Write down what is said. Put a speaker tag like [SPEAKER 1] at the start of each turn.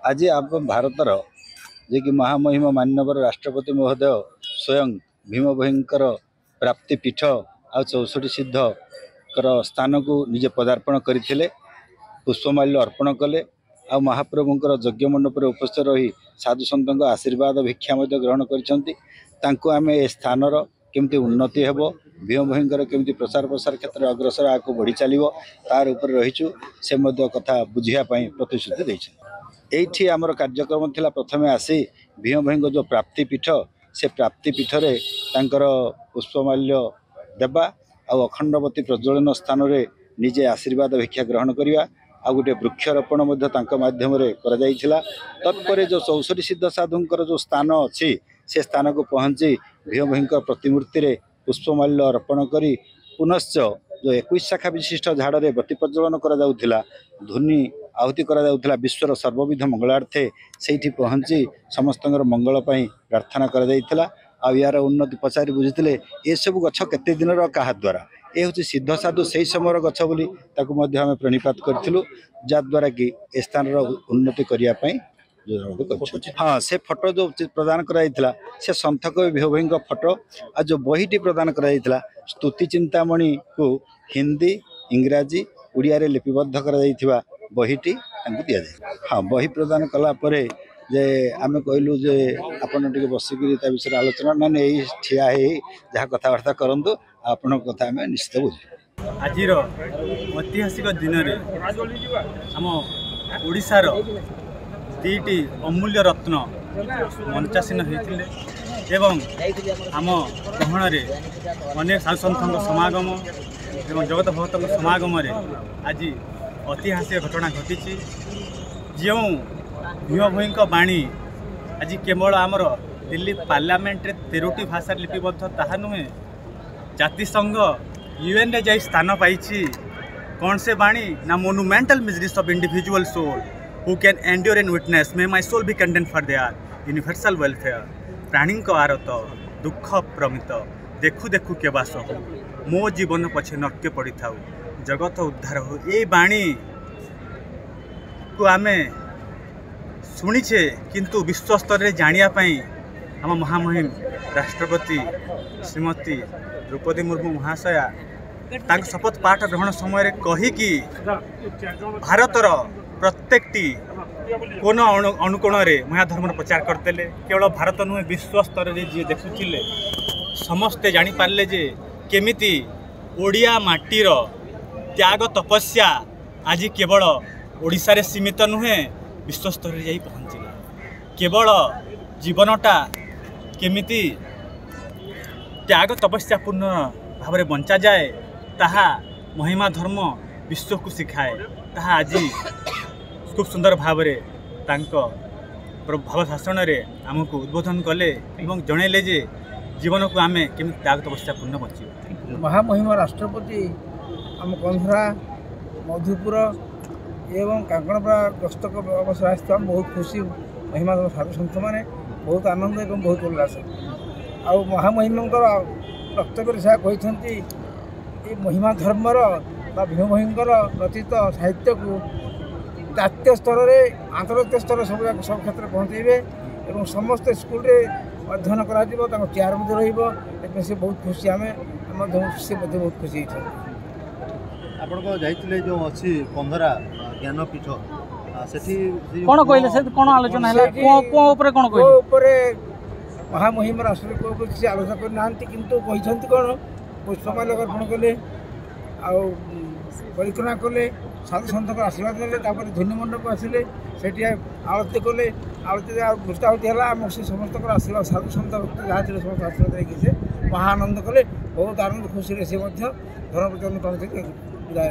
[SPEAKER 1] आज आप भारतर जे कि महामहिम मान्यवर राष्ट्रपति महोदय स्वयं भीम भयंकर प्राप्ति पीठ आ 64 सिद्धकर स्थान को निजे पदार्पण करते पुष्पमाल्य अर्पण कले आ महाप्रभुंर यज्ञ मंडप उपस्थित रही साधु सन्त आशीर्वाद भिक्षा ग्रहण कर स्थानर केमती उन्नति हेब भीम भयंकर केमती प्रसार प्रसार क्षेत्र में अग्रसर आगे बढ़ी चलो तार उपर रहीचु से कथा बुझापी प्रतिश्रुति देते। ये आमर कार्यक्रम थिला प्रथम आसी भीम भयंकर जो प्राप्ति पीठ से प्राप्ति पीठरे तांकर पुष्पमाल्य देवा आ अखंडवती प्रज्वलन स्थान में निजे आशीर्वाद भिक्षा ग्रहण करवा आ गोटे वृक्षरोपण माध्यम तत्पर जो 64 सिद्ध साधुंकर जो स्थान अच्छी से स्थान को पहुँची भीम भयंकर प्रतिमूर्ति रे पुष्पमाल्य अर्पण करी पुनश्च जो 21 शाखा विशिष्ट झाड़े बत्ती प्रज्वलन करा धुनी आहुति करा विश्वर सर्वविध मंगलार्थे से पहुँची समस्त मंगल प्रार्थना करा यार उन्नति पचारि बुझी ये सब गछ केते दिन क्या द्वारा ये हूँ सिद्ध साधु से समय गछ बोली आम प्रणिपात करूँ जद्वारा कि ए स्थान उन्नति करने हाँ से फोटो जो प्रदान करा से सन्थ कवि भीम भयंकर फोटो आ जो बहीटी प्रदान करा स्तुति चिंतामणि को हिंदी इंग्राजी उड़िया लिपिबद्ध करा बहीटी दि जाए। हाँ बही प्रदान कलापर जे आम कहलु जे आपन टिके बसिक विषय आलोचना ना नहीं ठिया जहाँ कथबार्ता करूँ आपण कथा आम निश्चित बुझे।
[SPEAKER 2] आज ऐतिहासिक दिन में आम ओडिशार दीटी अमूल्य रत्न मंचासीन होते एवं आम गहण अनेक साधु सन्थ समागम एवं जगत भक्त समागम आज ऐतिहासिक घटना घटी जो भीम भयंकर बाणी आज केवल आमर दिल्ली पार्लियामेंट रे 13टी भाषा लिपिबद्ध ताहा नुहे जातिसंघ यूएन रे जाई स्थान पाई कौन से बाणी ना monumental miseries of individual soul who can endure and witness may my soul be condemned for their universal welfare प्राणी आरत दुख प्रमित देखु देखु के बास हो मो जीवन पछे नक्के पड़ी था जगत उद्धार हो ये बाणी को आमे शुणीचे किंतु विश्व स्तर में जानापी आम महामहिम राष्ट्रपति श्रीमती द्रौपदी मुर्मू महाशया शपथ पाठ ग्रहण समय कहीकि भारतर प्रत्येकटी कोन अनुकोण में महाधर्म प्रचार करते केवल भारत नुहे विश्व स्तर में जी देखुले समस्ते जापारे जे केमिति ओडिया माटीर त्याग तपस्या आज केवल ओडिशा रे सीमित नुहे विश्व स्तर में जाई पहुँचला केवल जीवनटा केमिति त्याग तपस्यापूर्ण भाव में बंचा जाए ताहा महिमा धर्म विश्व को शिखाए ताहा आज खूब सुंदर भाव भाव भाषण में आमको उद्बोधन कले और जनइले जे जीवन को आम केमी त्याग तपस्यापूर्ण बच
[SPEAKER 3] महामहिम राष्ट्रपति आम कंधरा मधुपुर एवं कांकणपड़ा गस्त अवसर आसता बहुत खुशी महिमा साधु सन्थ मैंने बहुत आनंद और बहुत उल्लास आ महामहिम प्रत्येक से कहते महिमा धर्मर भीम भयंकर रचित साहित्य को जातीय स्तर में आंतर्जातीय स्तर सब क्षेत्र में पहुँचे और समस्त स्कूल अध्ययन कर चेयर रही से बहुत खुशी आम से बहुत खुशी
[SPEAKER 4] आपको जाइए जो अच्छी कंधरा ज्ञानपीठ
[SPEAKER 3] कौन कहले से कौन आलोचना है को महामहिम राष्ट्रपति किसी आलोचना करना किंतु कहते कौन पुष्पमाल्य अर्पण कले परिक्रमा कले साधु सन्थ आशीर्वाद ने ध्वनि मंडप आसिले से आरती कले आरती मृताहुति है से समस्त आशीर्वाद साधु सन्थ जहाँ समस्त आशीर्वाद देखिए से महाआनंद कले बहुत आनंद खुशी से धर्म प्रचार विदाय।